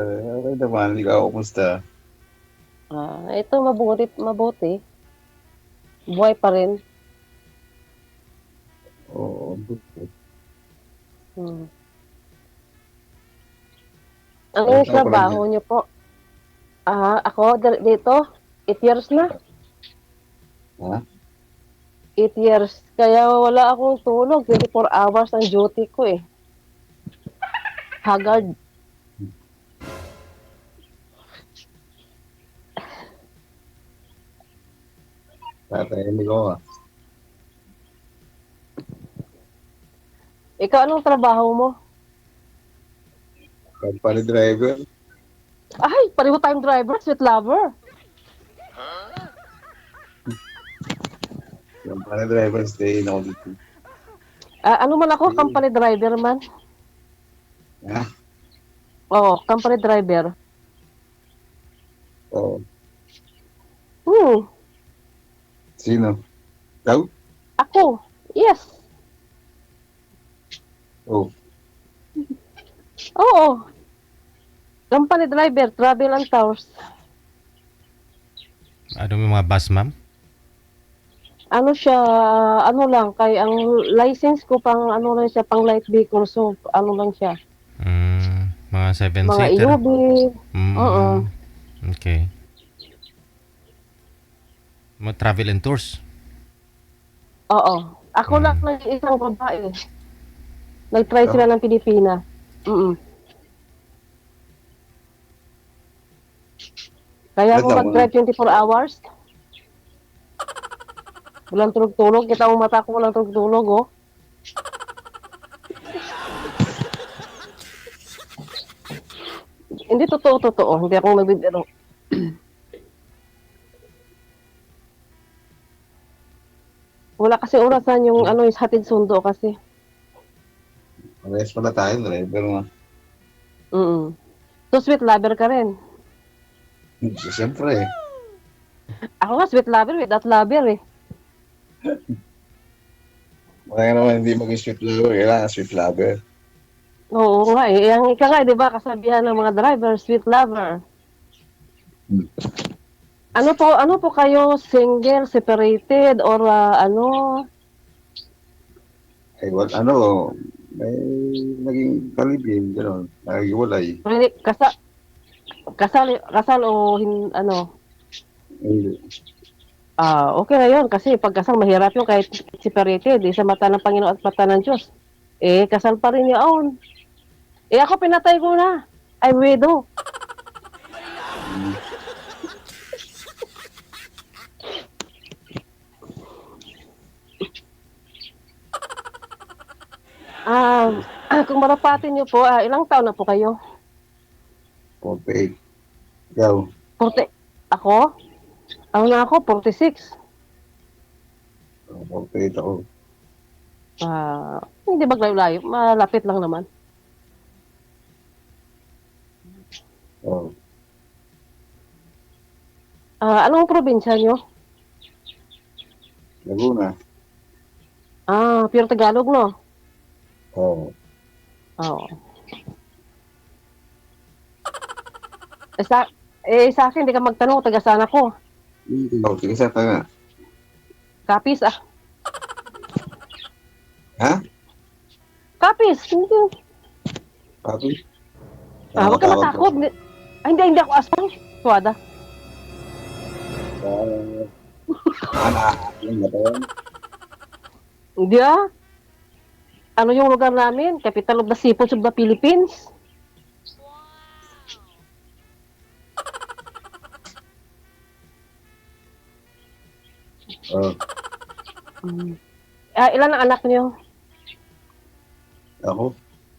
Okay naman, ikaw, kumusta? Ito mabuti, mabuti. Buhay pa rin. Oo, Hmm. Ano ilang yung taon ka lang trabaho yan? niyo po? Ako dito, 8 years na. Ha? 8 years. Kaya wala akong tulog. 24 hours ang duty ko eh. Haggard. Tatahimik ko ah. Ikaw, anong trabaho mo? Company driver. Ay, pareho tayong driver, sweet lover. Company driver, stay in ako dito. Ano man ako, Sige. company driver man. Ha? Oo, company driver. Oo. Hmm, Sino? Ikaw? ako. Yes. Oh. Oo. Company driver, travel and tours. Ano yung mga bus, ma'am? Ano siya, ano lang, kay ang license ko pang ano lang siya, pang light vehicle, so ano lang siya, Mga mga 7-seater. EUV, oo, Okay. Mga travel and tours. oo. Ako lang Mm. ng isang babae, nag-try Ikaw? sila ng Pilipina. Mm. Kaya Ilan ako taon ka na? mag-drive 24 hours, walang tulog-tulog, kita ang mata ko, walang tulog-tulog, oh. Hindi totoo, hindi ako nagbibiro. Wala kasi orasan yung ano, is hatid sundo kasi. Parehas pala tayo, driver nga. Mm. So, sweet lover ka rin. Siyempre, Ako nga, sweet lover without lover eh. kaya naman hindi maging sweet lover, kailangan sweet lover. Oo nga eh. Ang ika nga, di ba, kasabihan ng mga driver, sweet lover. Hmm. Ano po kayo, single, separated, or ano? Eh, ano, may naging kalibin, gano'n, nagiwalay. Really, kasal o ano? Hindi. Okay na yun. Kasi pag kasal, mahirap yun kahit separated. Sa mata ng Panginoon at mata ng Diyos. Kasal pa rin yun. Ako pinatay ko na. I'm widow. Hmm. Kung marapatin niyo po, ilang taon na po kayo? 48. Ikaw? 40. Ako? Ano na ako? 46. 48 ako. Hindi maglayo-layo. Malapit lang naman. Oh. Anong probinsya nyo? Laguna. Pure Tagalog, no? Oo. Oo. Eh, sa, sa akin, hindi ka magtanong, taga saan ako. Ikaw, sige sa tanga. Kapis, Ha? Kapis. Hindi. Papi? Huwag ka Nakakatakot ba? matakot. Hindi ako aswang. Suwada. Anak, yung batawan. Hindi Ano yung lugar namin? Capital of the Seafoods of the Philippines. Oh, Mm. Ilan ang anak niyo? ako,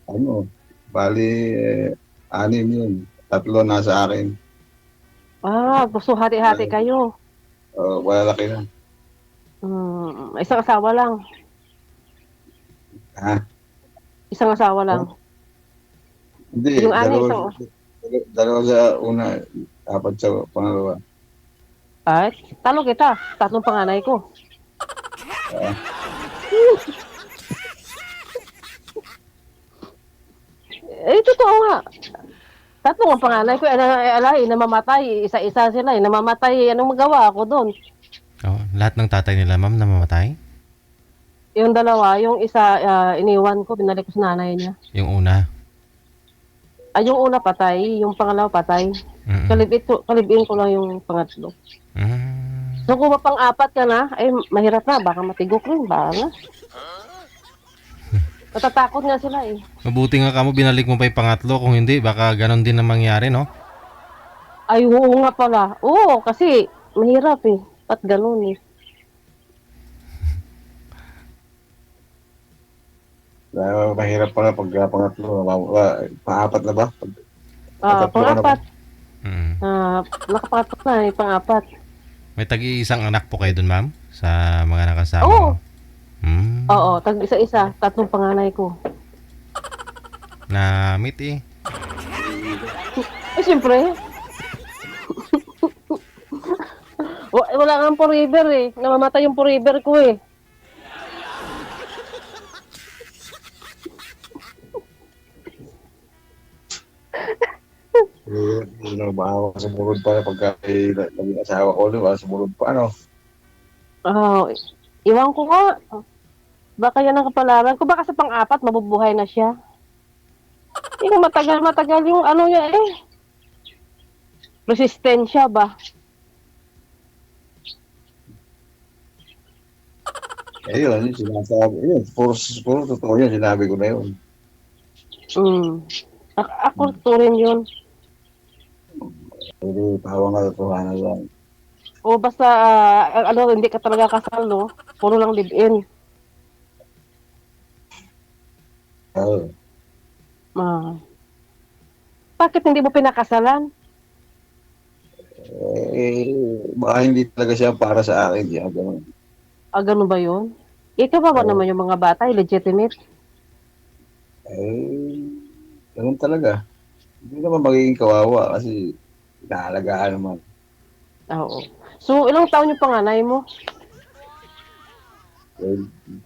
ano, bali, 6 yun. 3 nasa akin. Gusto hati-hati kayo. Malalaki na. Isang asawa lang. Ha? Isang asawa Oh, lang. hindi, Yung ani, dalawa, isang... dalawa sa una, 4 sa pangalawa. Ay, talo kita. Tatlong panganay ko. Ah, Totoo nga. Tatlo ang panganay ko, alay, namamatay, isa-isa sila, namamatay, anong magawa ako doon? Oh, lahat ng tatay nila, ma'am, namamatay? Yung dalawa, yung isa, iniwan ko, binalik ko sa nanay niya. Yung una? Ay, yung una patay, yung pangalawa patay. Mm. Kalibin ko lang yung pangatlo. Mm. So kung pang-apat ka na, ay mahirap na, baka matigok rin, baka na. Natatakot nga sila eh. Mabuti nga kamo binalik mo pa yung pangatlo. Kung hindi, baka ganon din ang mangyari, no? Ay, oo nga pala. Oo, kasi mahirap eh. At ganun eh. Mahirap pa nga pag pangatlo. Pang-apat na ba? Pagkatlo ka na ba? Pang-apat, Mm. nakapangapat na eh, pang-apat. May tagi-isang anak po kayo dun, ma'am? Sa mga nakasama Oo. mo? Mm. Oo, tag isa-isa, tatlong panganay ko. Na-meet eh. Eh, siyempre. Wala nga forever eh. Namamatay yung forever ko eh. Baka sumunod pa pagka naging asawa ko, diba? Sumunod pa, ano? Ah, iwan ko nga. Baka yan ang kapalaran ko. Baka sa pang-apat, mabubuhay na siya. Yung matagal-matagal yung ano niya eh. Resistensya ba? Yun, yung sinasabi. Yun, puro totoo yun, sinabi ko na yun. Ako to rin yun. Pero tawa nga totohanan lang. O basta, hindi ka talaga kasal, no? Puro lang live-in. Oo. Ah. Bakit hindi mo pinakasalan? Baka hindi talaga siya para sa akin. Siya, ganun. Ganun ba yun? Ikaw ba Oo. naman yung mga bata, legitimate? Ganun talaga. Hindi naman magiging kawawa kasi inaalagaan naman. Oo. So, ilang taon yung panganay mo?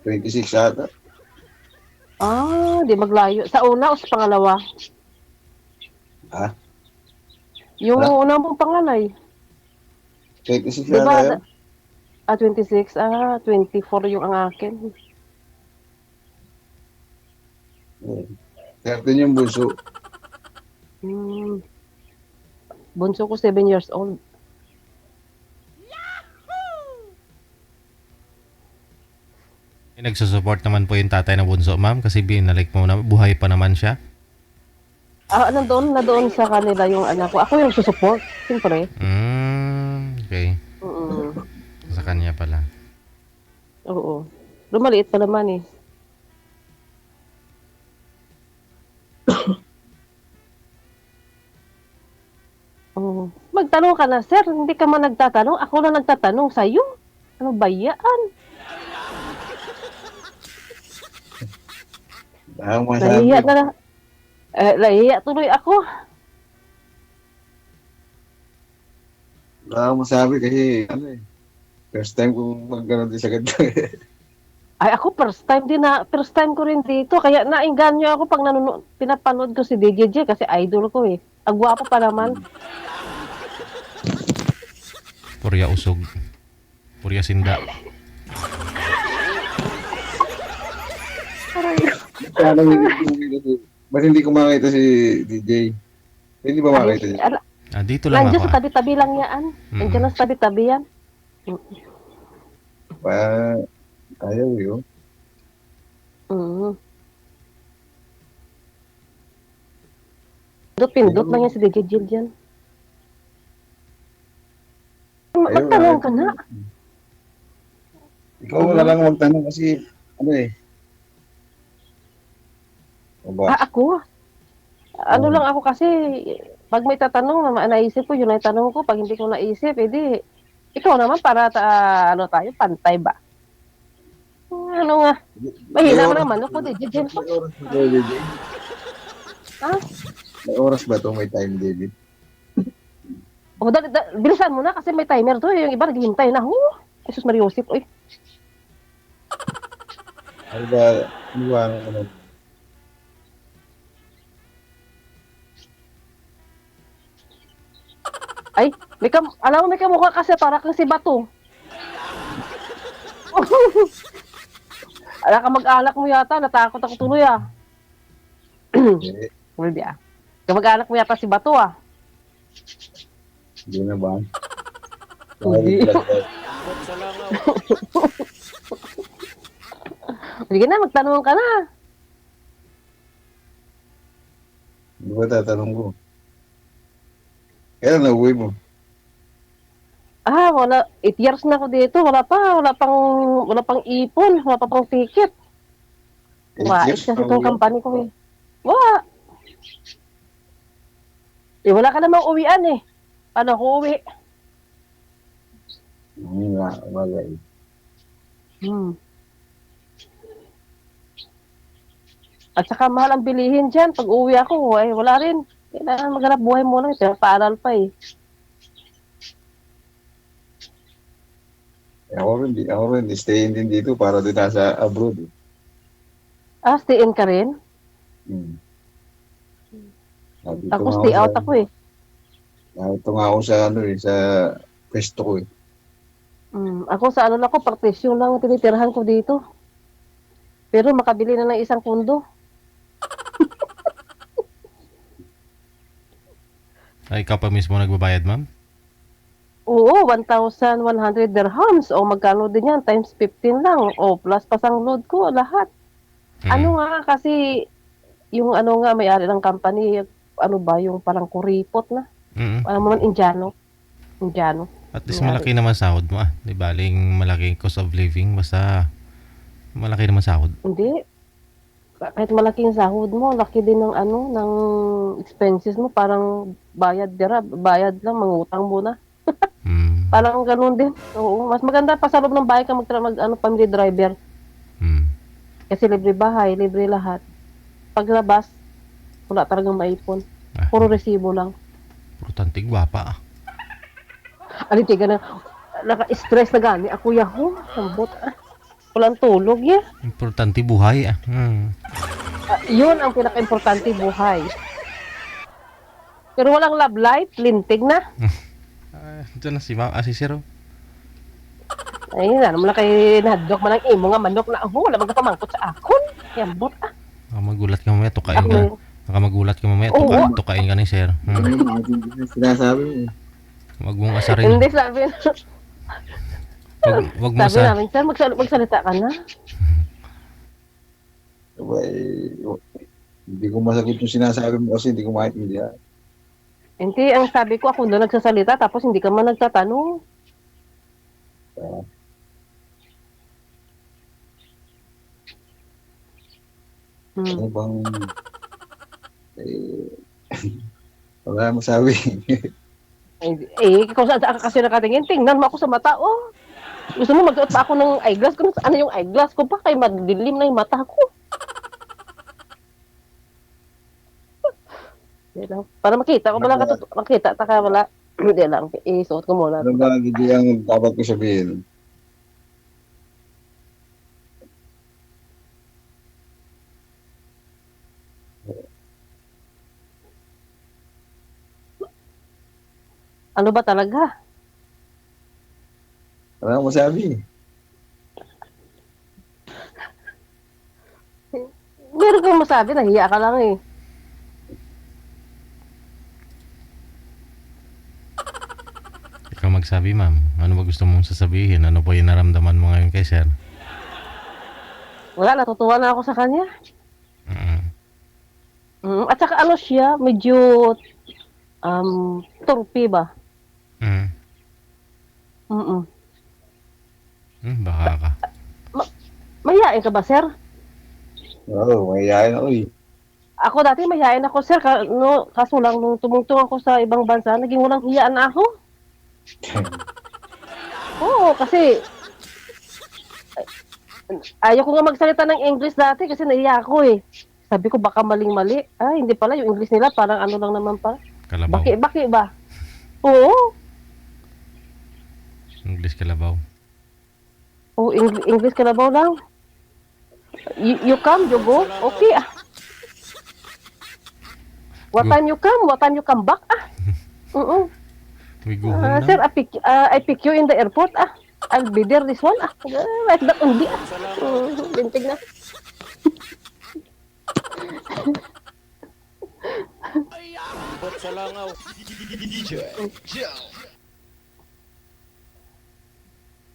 26 ata. Di maglayo. Sa una o sa pangalawa? Ha? Yung Wala? una mong panganay. 26 Di ata ba? yun. 26. 24 yung ang akin. 13 yung bunso. Hmm. Bunso ko 7 years old. Nagsusupport naman po yung tatay ng bunso, ma'am, kasi binalik mo na buhay pa naman siya. Na doon sa kanila yung anak ko. Ako yung susupport, siyempre. Okay. Mm. Sa kanya pala. Oo. Lumaliit pa naman eh. Oo. Magtanong ka na, sir. Hindi ka man nagtatanong. Ako na nagtatanong sa'yo. Ano ba yan? Ang Nahihiya masabi. na lang. Nahihiya tuloy ako. Wala akong masabi kasi ano eh. First time kong magkaroon din sa ganito eh. Ay, ako first time ko rin dito. Kaya nainganyo ako pag pinapanood ko si DJJ kasi idol ko eh. Ang gwapo pa naman. Purya usog. Purya sinda. Paano ba't hindi ko makita si DJ? Hindi ba Ay, makita niya? Dito lang nandiyan ako. sa tabi-tabi lang yan. Nandiyan lang sa tabi-tabi yan. Pa, ayaw yun. Mm. Pindot lang yan si DJ Jill dyan. Ayaw Magtanong ka nakita na. niya. Ikaw na lang magtanong kasi ano eh. Aba, Ako? Ano lang ako kasi, pag may tatanong, naisip ko, yun ang tanong ko. Pag hindi ko naisip, edi, ikaw naman para tayo, pantay ba? Ano nga, may mahina ka oras, naman ako, DJ Jill. may oras ba to, DJ? Ha? May oras ba to? May time, David? O, bilisan mo na kasi may timer to. Yung iba naghihintay na. Jesus Mariosip, oy. Ano ba, ano ba, ano? Ay, alam mo, may kamukha kasi para kang si Bato. Ala ka mag-alak mo yata, natakot ako tuloy ah. Eh, Hindi ah. Kamag-alak mo yata si Bato ah. hindi na ba? Hindi. Vlog daw. Sige na, magtanong ka na. Di ba tatanong ko? Kailan na uwi mo? Ah, wala. 8 years na ako dito. Wala pang ipon. Wala pa pang ticket. 8 Wait years kasi na itong uwi? company ko eh. Wala. Eh, wala ka namang uwian eh. Paano ako uwi? Hindi nga, bagay. At saka mahal ang bilihin dyan. Pag uwi ako, eh, wala rin. Kailangan maghanap buhay muna. Paaral pa eh. Ako rin, stay in din dito para din nasa abroad. Eh. Ah, stay in ka rin? Hmm. Ako stay out ako eh. Ito nga ako sa sa pwesto ko eh. Ako sa ano lang ko, partition lang tinitirahan ko dito. Pero makabili na ng isang kundo. Ay, ikaw pa mismo nagbabayad, ma'am? Oo, 1,100 dirhams. O magkano din yan? Times 15 lang. O plus pasang load ko, lahat. Ano nga kasi, yung ano nga may-ari ng company, ano ba, yung parang kuripot na. Alam mo man, Indiano. At least malaki naman sahod mo ah. Di baling malaking cost of living. Basta malaki naman sahod. Hindi. Kahit malaking sahod mo, laki din ng ano, ng expenses mo. Parang bayad lang, mangutang muna. Parang ganun din. Oo, mas maganda pa sa loob ng bahay ka family driver. Kasi libre bahay, libre lahat. Paglabas, wala talagang maipon. Puro resibo lang. Importante, gwapa ah. Alitiga na, naka-stress na gani. Ako yaho, sambot ah. Walang tulog ya. Importante buhay ah. Yun ang pinaka-importante buhay. Pero walang love life, lintig na. Diyan na si ma'am, si sir. Ay, naman lang kay nahadlok man ang imo nga manok na ako. Wala magkapamangkot sa akon. Yambot ah. Magulat ka mamaya, tukain ka. Magulat ka mamaya, tukain ka ni sir. Sinasabi mo eh. Wag mong asarin. Hindi, sabi na. Wag mo Sabi namin, sir, magsalita ka na. Hindi ko masagot yung sinasabi mo kasi hindi ko maintindihan. Hindi, ang sabi ko, ako doon nagsasalita, tapos hindi ka man nagtatanong. Ano bang... wala mo sabi. Kung saan ka kasi nakatingin, tingnan mo ako sa mata, oh. Gusto mo magsuot pa ako ng eyeglass? Ano yung eyeglass ko pa? Kaya madilim na yung mata ko. Para makita ko wala makita taka wala. Hindi lang, isuot ko muna. Ano ba hindi ang dapat ko sabihin? Ano ba talaga? Wala mo sabi. Meron kang masabi, nahiya ka lang eh. Ikaw magsabi, ma'am. Ano ba gusto mong sasabihin? Ano po yung naramdaman mo ngayon kay sir? Wala, natutuwa na ako sa kanya. At saka ano siya, medyo turpi ba? Baka ka. Mahihain ka ba, sir? Oo, mahihain ako eh. Ako dati mahihain ako, sir. Kaso lang, nung tumungtong ako sa ibang bansa, naging walang hiyaan na ako. Oo, kasi ayaw ko nga magsalita ng English dati kasi nahiya ako eh. Sabi ko baka maling-mali. Hindi pala, yung English nila parang ano lang naman pa. Kalabaw. Baki ba? Oo. English kalabaw. Oo, English kalabaw lang. You come, you go. Okay ah. What time you come back ah. Wiguhon Sir, lang. I pick you in the airport. I'll be there this one. Like that only. Lintig na.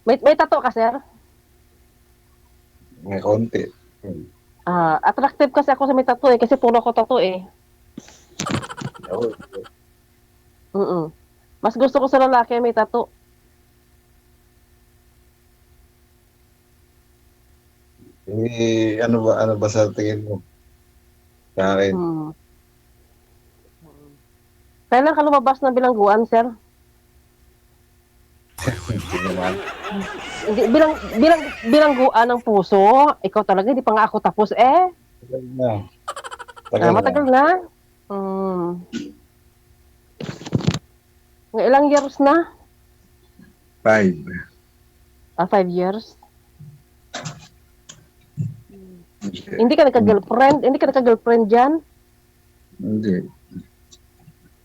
May tattoo ka, sir? May konti. Attractive kasi ako sa may tattoo kasi puro ko tattoo eh. Ako, Mm. Mas gusto ko sa lalaki may tattoo. ano ba sa tingin mo? Sa akin. Hmm. Kailan ka lumabas ng bilangguan, sir? Hindi naman. Hindi, bilangguan ng puso. Ikaw talaga, hindi pa nga ako tapos eh. Tagal na. Tagal Matagal na. na. Hmm. Ng ilang years na? 5. 5 years. Hindi ka nagka-girlfriend? Hindi ka nagka-girlfriend dyan? Hindi.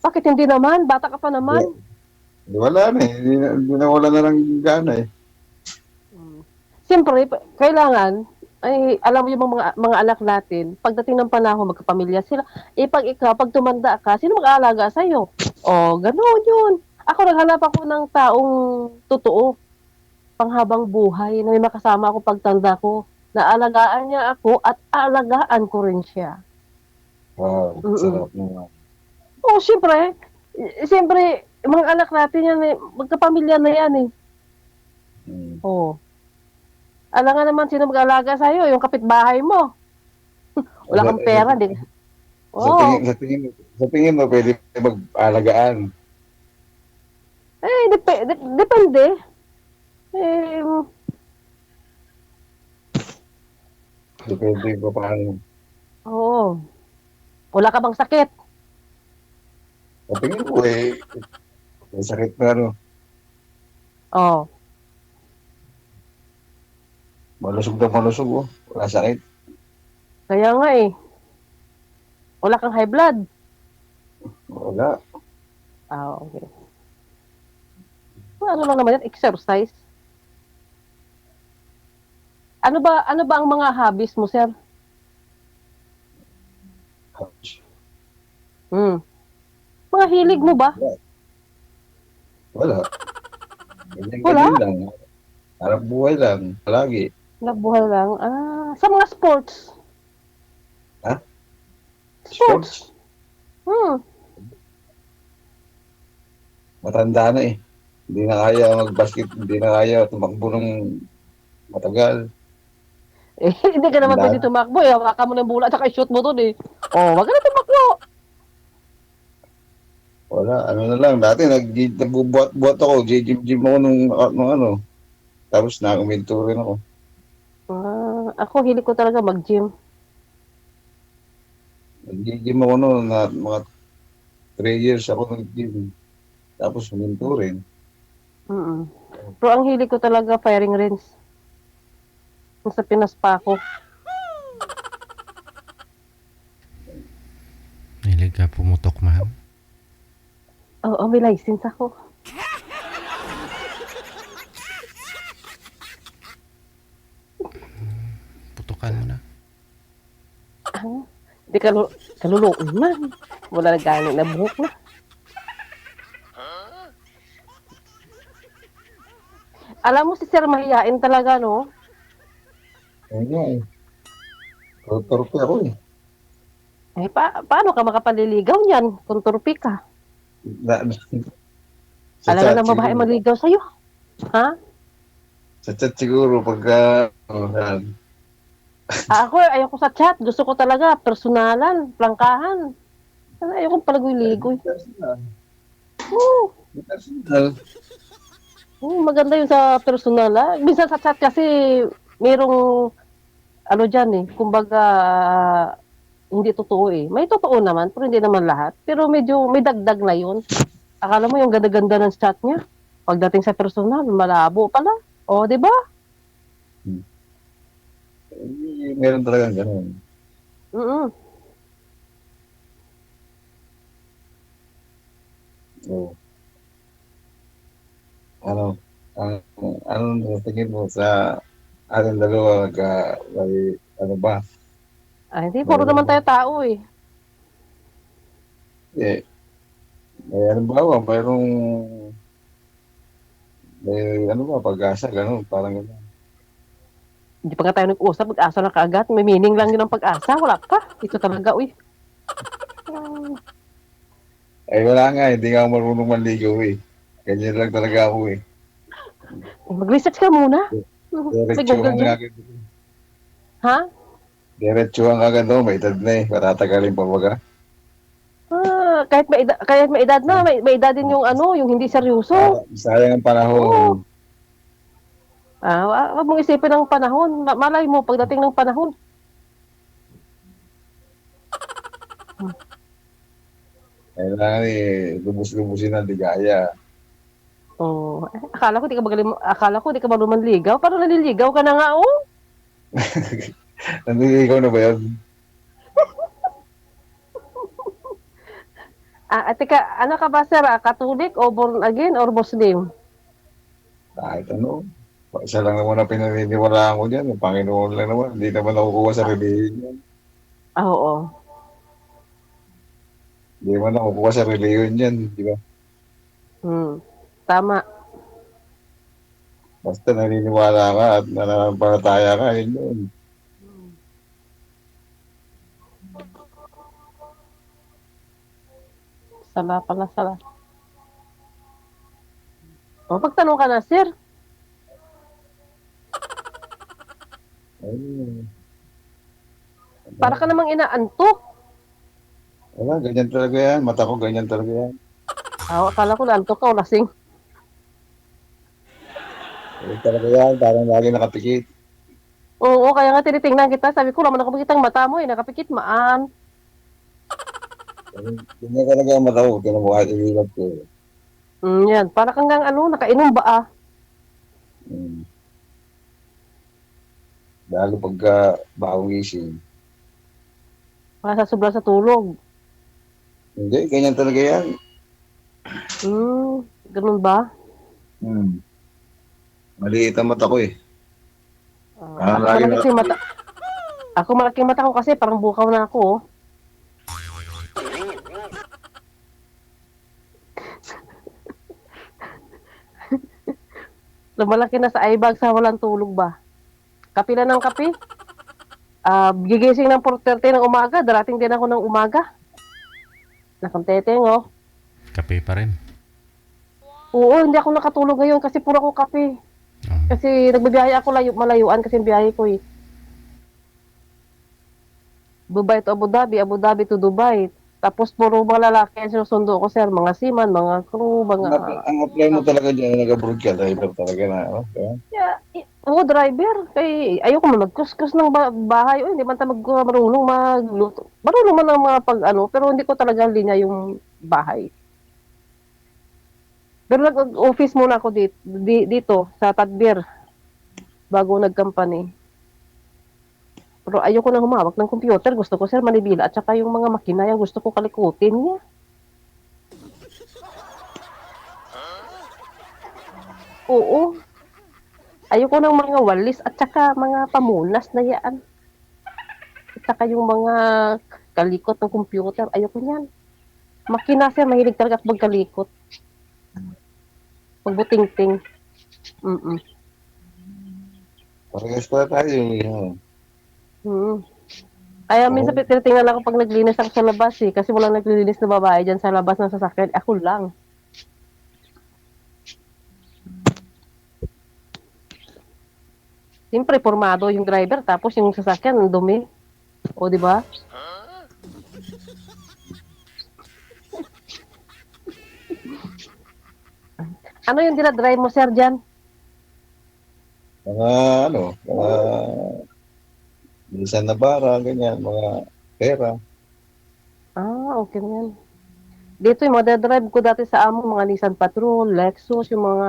Bakit hindi naman? Bata ka pa naman. Wala na eh. Hindi na wala na lang gana eh. Siyempre, kailangan, ay, alam mo yung mga anak natin, pagdating ng panahon, magkapamilya sila. Pag ikaw, pag tumanda ka, sino mag-aalaga sa'yo? Gano'n yun. Ako, naghanap ako ng taong totoo, panghabang buhay, na may makasama ako pagtanda ko, na alagaan niya ako at alagaan ko rin siya. Wow, sarap naman. Siyempre, mga anak natin yan, magkapamilya na yan eh. Alam nga naman sino mag-alaga sa'yo, yung kapitbahay mo. Wala kang pera, di. Sa tingin mo, pwede mag-alagaan. Depende. Depende pa paano. Wala ka bang sakit? Sa tingin mo may sakit na ano. Malusog na malusog Wala sakit. Kaya nga eh. Wala kang high blood. Wala. Okay. Ano lang naman yan, exercise. Ano ba ang mga hobbies mo, sir? Mga hilig mo ba? Wala. Wala? Ganyan lang. Harap buhay lang. Palagi. Nabuhay lang. Sa mga sports. Sports. Matanda na eh. Hindi na kaya mag-basket. Hindi na kaya tumakbo ng matagal. Hindi ka naman pwede tumakbo eh. Hawakan mo ng bola at shoot mo dun eh. Wag ka na tumakbo. Wala. Ano na lang. Dati nagbubuhat ako. Gym ako nung ano. Tapos nag-uminto rin ako. Ako, hilig ko talaga mag-gym. Nag-gym ako noon na mga 3 years ako nag-gym. Tapos uminto rin. Pero ang hilig ko talaga firing range. Sa Pinas pa ako. Hilig ka pumutok, ma'am. May license ako. Putukan mo na. Hindi kaluluoy man. Wala na gano'n na buhok na. Alam mo si Sir mahiyain talaga, no? Ayun Torpe ako eh. Paano ka makapaliligaw niyan kung turpi ka? Alam na ng babae maligaw sa'yo. Ha? Sa chat siguro pagka Ako, ayoko sa chat. Gusto ko talaga personalan, plangkahan. Ayoko palagoy-ligoy. Personal. Maganda yun sa personal. Minsan sa chat kasi merong dyan eh. Kumbaga, hindi totoo eh. May totoo naman, pero hindi naman lahat. Pero medyo may dagdag na yun. Akala mo yung ganda-ganda ng chat niya. Pagdating sa personal, malabo pala. Di ba? Meron talagang ganun. Ang, ano tingin mo sa ating dalawa may, ano ba? Ay, hindi, puro naman Mayroong, tayo tao eh. eh, may ano ba, mayroong, may ano ba, pag-asa, gano'n, parang gano'n. Hindi pa nga tayo nag-usap, mag-asa na kaagad. May meaning lang yun ang pag-asa. Wala pa. Ito talaga, uy. Eh, wala nga, hindi nga ako marunong manligaw eh. Ganyan lang talaga ako eh. Mag-research ka muna. May Google Diretsuhan nga dyan. agad. Ha? Diretsuhan nga agad, may edad na eh. Patatagalin pa baga. Kahit may edad na, may edad din yung ano, yung hindi seryoso. Sayang ang Oo. panahon. Wag mong isipin ng panahon. Malay mo, pagdating ng panahon. Kailangan eh, lubos-lubusin ang ligaya. Oh, akala ko di ka marunong manligaw. Parang naliligaw ka na nga, oh. Nanliligaw na ba yun? Teka, ano ka ba, sir? Catholic o born again or Muslim? Kahit ano. Isa lang naman ang pinaniniwalaan ko dyan. Ang Panginoon lang naman. Hindi naman nakukuha sa reliyon. Oo. Hindi naman nakukuha sa reliyon yan. Di ba? Tama. Basta naniniwala ka at nananampalataya ka. Yun yun. Sala pala, sala. O, pagtanong ka na, sir. Ayun. Para ka namang inaantok. Wala, ganyan talaga yan. Mata ko ganyan talaga yan. Akala ko naantok ka o lasing. Ganyan talaga yan. Parang lagi nakapikit. Oo, kaya nga tinitingnan kita. Sabi ko, naman ako makikita ang mata mo eh. Nakapikit maan. Ganyan talaga ang mata ko. Kinabuhat ililap ko. Yan. Para kang nga ano, nakainom ba ah? Hmm. Lalo pagka bagong gising. Para sa sobra sa tulog. Hindi, ganyan talaga yan. Ganun ba? Maliit ang mata ko eh. Ako Lagi malaki kasi mata. Ako malaki mata ko kasi parang bukaw na ako. Oh. Lumalaki na sa eye bag sa walang tulog ba? Kape na ng kape? Gigising ng 4:30 ng umaga. Darating din ako ng umaga. Nakunteteng, oh. Kape pa rin. Oo, hindi ako nakatulog ngayon kasi puro ako kape. Kasi nagbibiyahe ako malayuan kasi yung biyahe ko eh. Dubai to Abu Dhabi to Dubai. Tapos puro mga lalaki ang sinusundo ko, sir. Mga seaman, mga crew, mga... Ang apply mo talaga dyan, nag-abroad ka, driver talaga na. Okay. Oo, driver. Kay, ayoko man magkuskus ng bahay. O, hindi man tayo marunong magluto. Marunong man ang mga pag-ano, pero hindi ko talaga linya yung bahay. Pero nag-office muna ako dito sa Tadbir bago nag-company. Pero ayoko na humawak ng computer. Gusto ko, sir, manibila. At saka yung mga makina, yung gusto ko kalikutin niya. Oo. Ayoko ng mga walis at saka mga pamunas na yan. At saka yung mga kalikot ng computer. Ayoko niyan. Makina, sir, mahilig talaga ako magkalikot. Magbuting-ting. Parehas pala tayo eh. Kaya minsan tinitingnan ako pag naglinis ako sa labas eh. Kasi walang naglilinis na babae dyan sa labas ng sasakyan. Ako lang. Siyempre, formado yung driver. Tapos yung sasakyan, ang dumi. O, di ba? Ano yung dinadrive mo, sir, dyan? Mga mga bilisan na bara, ganyan, mga pera. Okay na yan. Dito yung mga drive ko dati sa amo, mga Nissan Patrol, Lexus, yung mga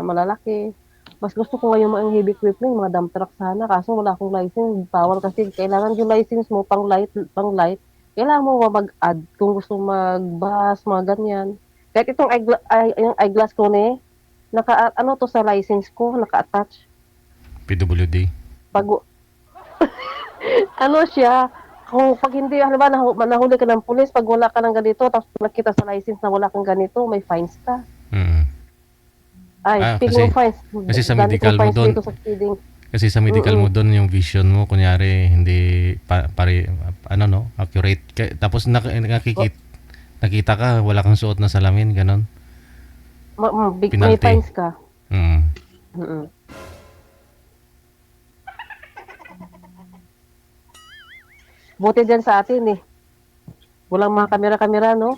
malalaki. Mas gusto ko ngayon mga heavy equipment, yung mga dump truck sana. Kaso wala akong license. Bawal kasi kailangan yung license mo pang light. Kailangan mo mag-add kung gusto mag-bus, mga ganyan. Kahit itong yung eyeglass ko Ano to sa license ko, naka-attach. PWD. Bago, ano siya, kung pag hindi, halimbawa, nahuli ka ng pulis, pag wala ka ng ganito, tapos nakita sa license na wala kang ganito, may fines ka. Mm. Ay, speaking of fines, kasi sa dami medical kong mo fines doon, dito sa speeding. kasi sa medical mo doon, yung vision mo, kunyari, hindi, accurate. Tapos nakita ka, wala kang suot na salamin, ganon. May Penalty. fines ka. Mm. Mm-mm. Buti dyan sa atin eh. Walang mga kamera-kamera, no?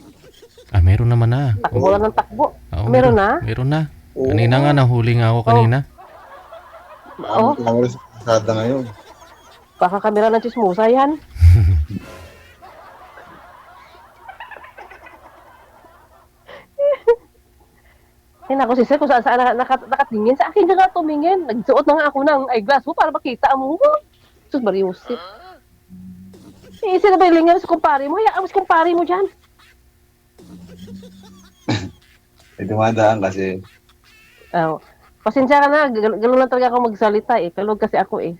Meron naman na. Takbo lang ng takbo. Oo, Meron na? Meron na. Oo. Kanina nga, nahuli nga ako kanina. Oo. Camera sa kalsada ngayon. Baka kamera ng chismosa yan. Ako si Sir, kung saan nakatingin. Sa akin na nga tumingin. Nagsuot na nga ako ng eyeglass mo para makita mo. Sus, Mariusip. Sino ba yung lingan sa kumpare mo? Hayaan mo sa kumpare mo dyan. Dumadaan kasi. Oh. Pasensya ka na. Ganun lang talaga ako magsalita eh. Kalog kasi ako eh.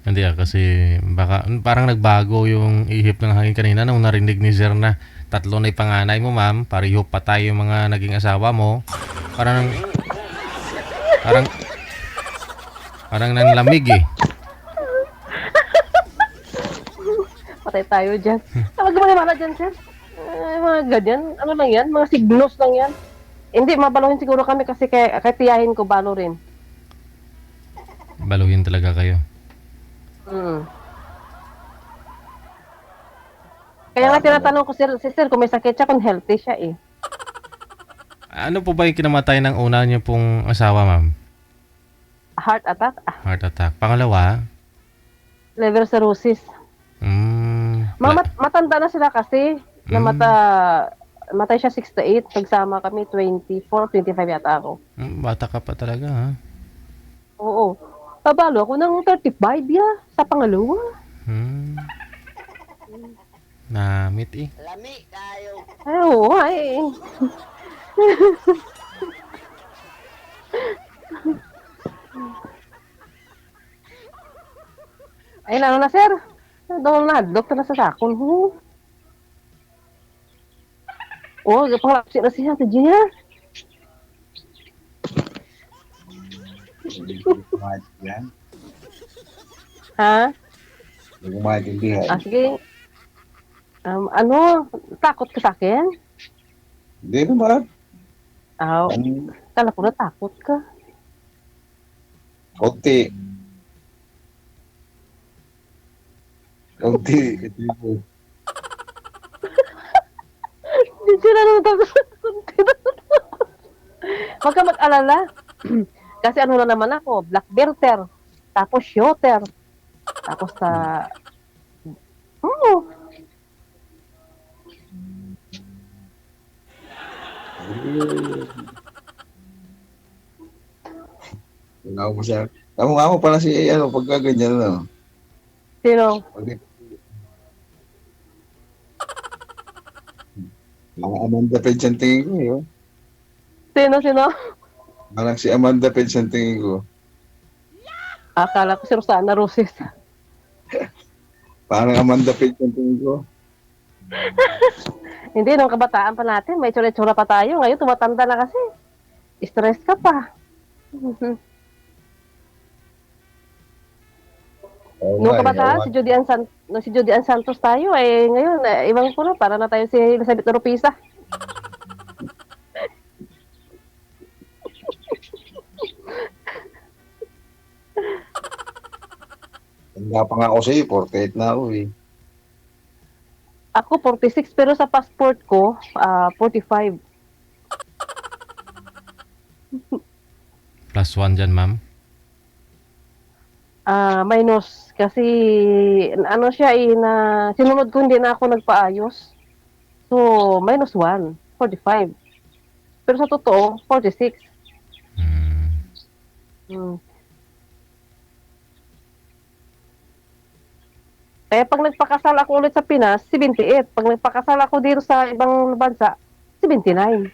Hindi kasi baka parang nagbago yung ihip ng hangin kanina nung narinig ni Sir na 3 na ipanganay mo, ma'am. Pareho pa tayo yung mga naging asawa mo. Parang nanlamig eh. Patay tayo dyan. Wag maniwala dyan, Sir. Mga ganyan. Ano lang yan? Mga signos lang yan. Hindi, mabaluhin siguro kami kasi kay tiyahin ko balo rin. Baluhin talaga kayo. Kaya nga tinatanong ko si Sir kung may sakit siya, kung healthy siya eh. Ano po ba yung kinamatay ng una niyo pong asawa, ma'am? Heart attack? Heart attack. Pangalawa? Liver cirrhosis. Matanda na sila kasi. Matay siya 68. Nagsama kami 24, 25 yata ako. Bata ka pa talaga, ha? Oo. Pabalo ako ng 35 sa pangalawa. Namit eh. Lami tayo. Ay, oo, ay. Ay, ano na, Sir? Doon na, doktor na sa sakon. Pangalapsi na siya, Tadya. Yan. Ha? Hindi ko maintindihan. Sige. Takot ka sa akin? Hindi naman. Kala ko na takot ka. Kaunti. Ito yung Hindi sila nang takot. Huwag ka mag-alala. Kasi ano na naman ako, black belter, tapos shooter, tapos Tinaw mo siya. Tama nga mo pala si pagka ganyan, no? Sino? Mga Amanda Page ang tingin ko, yun. Sino? Parang si Amanda Page ang tingin ko. Akala ko si Rosana Roses. Parang Amanda Page ang tingin ko. Hindi, nung kabataan pa natin, may tsura-tsura pa tayo. Ngayon, tumatanda na kasi. Stress ka pa. Nung kabataan, si Judy Ann Santos tayo, ngayon, ibang ko na, para na tayo si Elizabeth Oropisa. Tanda pa nga ako sa'yo, 48 na ako eh. Ako, 46, pero sa passport ko, 45. Plus 1 dyan, ma'am. Minus. Kasi, siya sinunod ko, hindi na ako nagpaayos. So, minus 1, 45. Pero sa totoo, 46. Kaya pag nagpakasal ako ulit sa Pinas, 78. Pag nagpakasal ako dito sa ibang bansa, 79.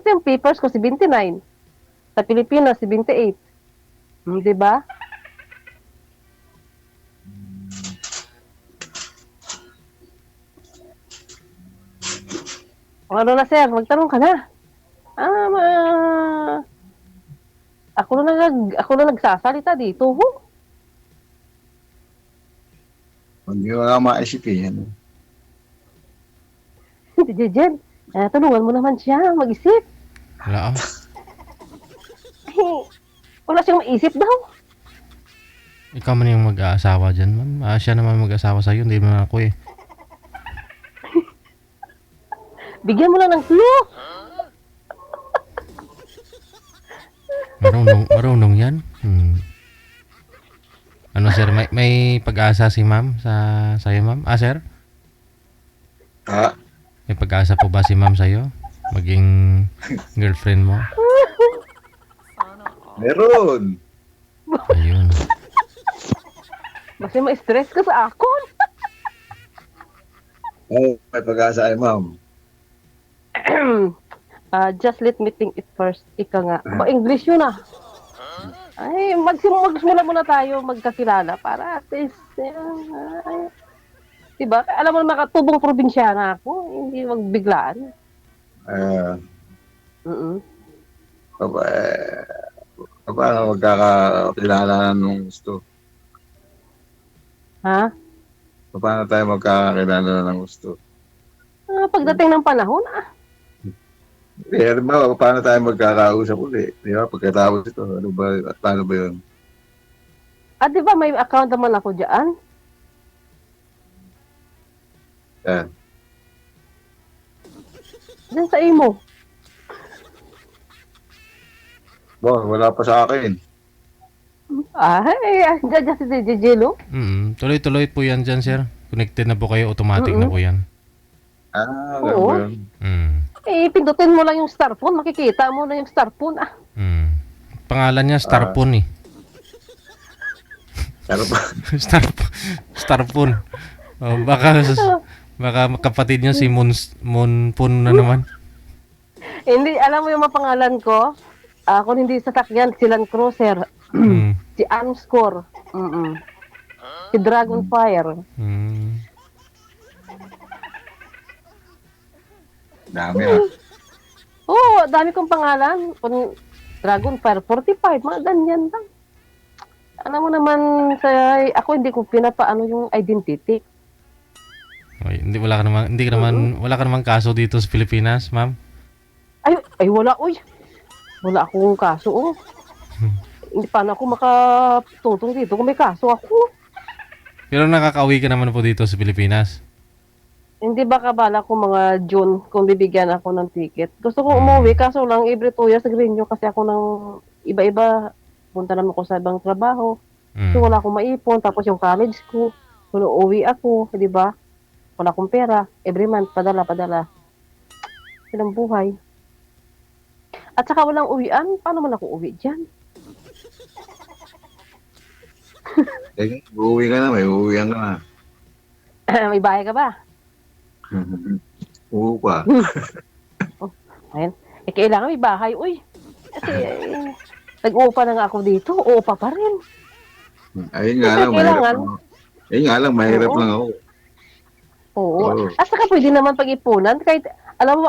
Kasi yung papers ko, 79. Sa Pilipinas, 78. Di ba? O ano na, sir? Magtanong ka na. Ah, ako na nagsasalita dito. Ho? Hindi mo na maisip eh. Ano? Si Jejen, tulungan mo naman siya mag-isip. Wala, ah. Wala siyang maisip daw. Ikaw man yung mag-aasawa dyan, ma'am. Siya naman mag-aasawa sa'yo, hindi naman ako eh. Bigyan mo lang ng clue. Marunong yan. Ano sir, may pag-asa si ma'am sa'yo ma'am? Sir? Ha? May pag-asa po ba si ma'am sa'yo? Maging girlfriend mo? Meron. Ayun. Kasi ma-stress ka sa akon. Oo, may pag-asa ay ma'am. Just let me think it first. Ika nga. Ba, English yun ah. Ay, magsimula muna tayo magkakilala para at least, diba? Alam mo, makatubong probinsyana ako. Hindi magbiglaan. Paano magkakakilala nung gusto? Ha? Paano tayo magkakakilala ng gusto? Pagdating ng panahon, Eh, ba, paano tayo magkakausap ulit? Di ba? Pagkatapos ito, ano ba, paano ba yun? di ba may account naman ako dyan? Yan. Diyan sa imo. Bo, wala pa sa akin. Dyan si Jejelo. Tuloy-tuloy po yan dyan, sir. Connected na po kayo, automatic na po yan. Ganun ba yun? Pindutin mo lang yung star phone. Makikita mo na yung star phone. Pangalan niya, Starphone eh. Ano ba? Starphone. Oh, baka kapatid niyo si Moonphone na naman. Hindi, alam mo yung mga pangalan ko? Kung hindi sasakyan, si Land Cruiser. Si Amscore. Si Dragonfire. Dami ah. Dami kong pangalan. Kung Dragonfire, 45, mga ganyan lang. Alam mo naman, ako hindi ko pinapaano yung identity. Okay, wala ka naman kaso dito sa Pilipinas, ma'am? Ay wala, uy. Wala akong kaso, Hindi paano ako makatutong dito kung may kaso ako. Pero nakakauwi ka naman po dito sa Pilipinas. Hindi ba kabala ko mga June kung bibigyan ako ng ticket? Gusto kong umuwi, kaso lang every 2 years nag-renew kasi ako ng iba-iba. Punta naman ako sa ibang trabaho. So wala akong maipon. Tapos yung college ko, kung uuwi ako, di ba? Wala akong pera. Every month, padala. Silang buhay. At saka walang uwian, paano man ako uwi dyan? Uuwi ka na, may uuwihan ka na. May bahay ka ba? Oo pa. Ayun. Kailangan may bahay, uy. Kasi nag-uupa na nga ako dito, uupa pa rin. Ayun nga lang, mahirap lang ako. Oo. At saka pwede naman pag-ipunan. Kahit, alam mo,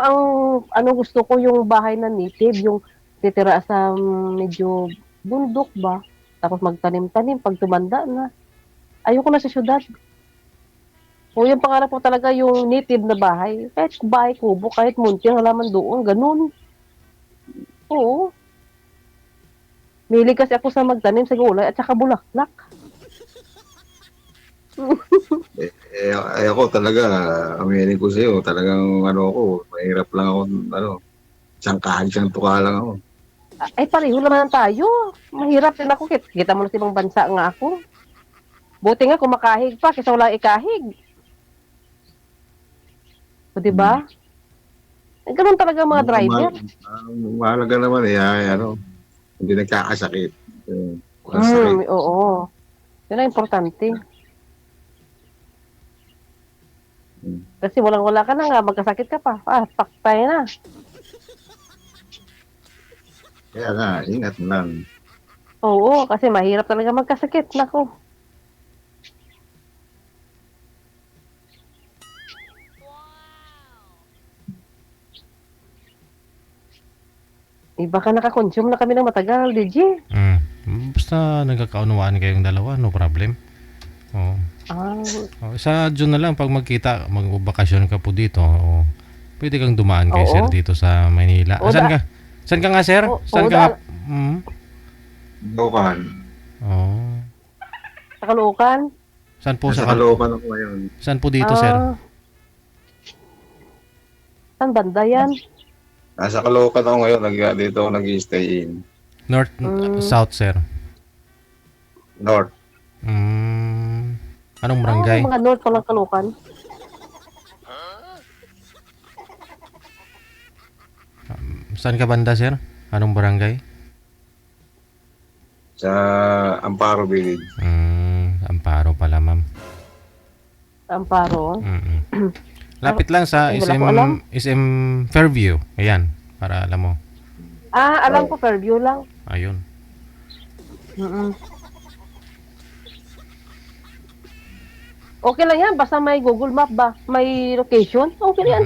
ano gusto ko yung bahay na native, yung titira sa medyo bundok ba? Tapos magtanim-tanim pag tumanda na. Ayoko na sa syudad. Yung pangarap ko talaga yung native na bahay. Kahit bahay kubo, kahit munti, halaman doon, ganun. Oo. Milig kasi ako sa magtanim sa gulay at saka bulaklak. Ako talaga, aminin ko sa'yo, talagang mahirap lang ako, isang tuka lang ako. Pareho naman tayo. Mahirap din ako. Kita mo na sa ibang bansa nga ako. Buti nga kumakahig pa kaysa wala ikahig. O diba? Ganun talaga mga driver. Mahalaga naman hindi nagkakasakit. Sakit. Oo. Yun ang importante. Kasi walang-wala ka na nga, magkasakit ka pa. Paktay na. Kaya nga, ingat lang. Oo, kasi mahirap talaga magkasakit. Nako. Iba ka nakakonsume na kami ng matagal, DJ. Basta nagkakaunawaan kayong dalawa, no problem. Oo. Ah, Sa June na lang, pag magkita, magbakasyon ka po dito, pwede kang dumaan kay Oo. sir dito sa Maynila. Oo, Saan ka? Saan ka nga, sir? Saan oo, ka nga? Lokan. Oh. sa Caloocan. Saan po Nasa sa Caloocan ako ngayon. Saan po dito, sir? Saan banda yan? Nasa Caloocan ako ngayon. Dito ako nag-stay in. North, South, sir. North. Anong barangay? Mga north ko lang Caloocan. Saan ka banda, sir? Anong barangay? Sa Amparo Village. Amparo pala, ma'am. Amparo. Lapit lang sa Ay, wala ko alam. SM Fairview. Ayan, para alam mo. Alam ko Fairview lang. Ayun. Okay lang yan, basta may Google Map ba? May location? Okay na yan.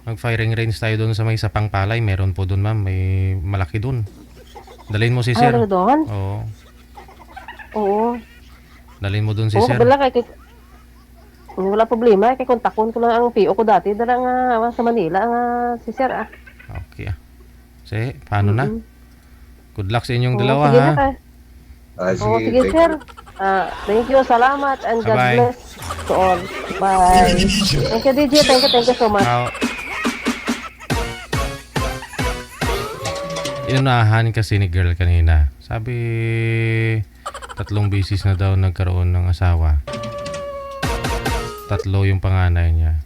Mag-firing range tayo doon sa may Sapang Palay. Meron po doon, ma'am. May malaki doon. Dalhin mo si sir. Ano doon? Oo. Oo. Dalhin mo doon si Oo, sir. kabila kay wala problema. Kay kontakon ko lang ang PO ko dati. Dala nga sa Manila si Sir. Okay. Sige, paano na? Good luck sa inyong dalawa, sige ha? na, sige, Sige, Sir. Thank you, salamat, and God Bye-bye. bless to all. Bye. Thank you, DJ. Thank you so much. Inunahan kasi ni girl kanina. Sabi, 3 beses na daw nagkaroon ng asawa. 3 yung panganay niya.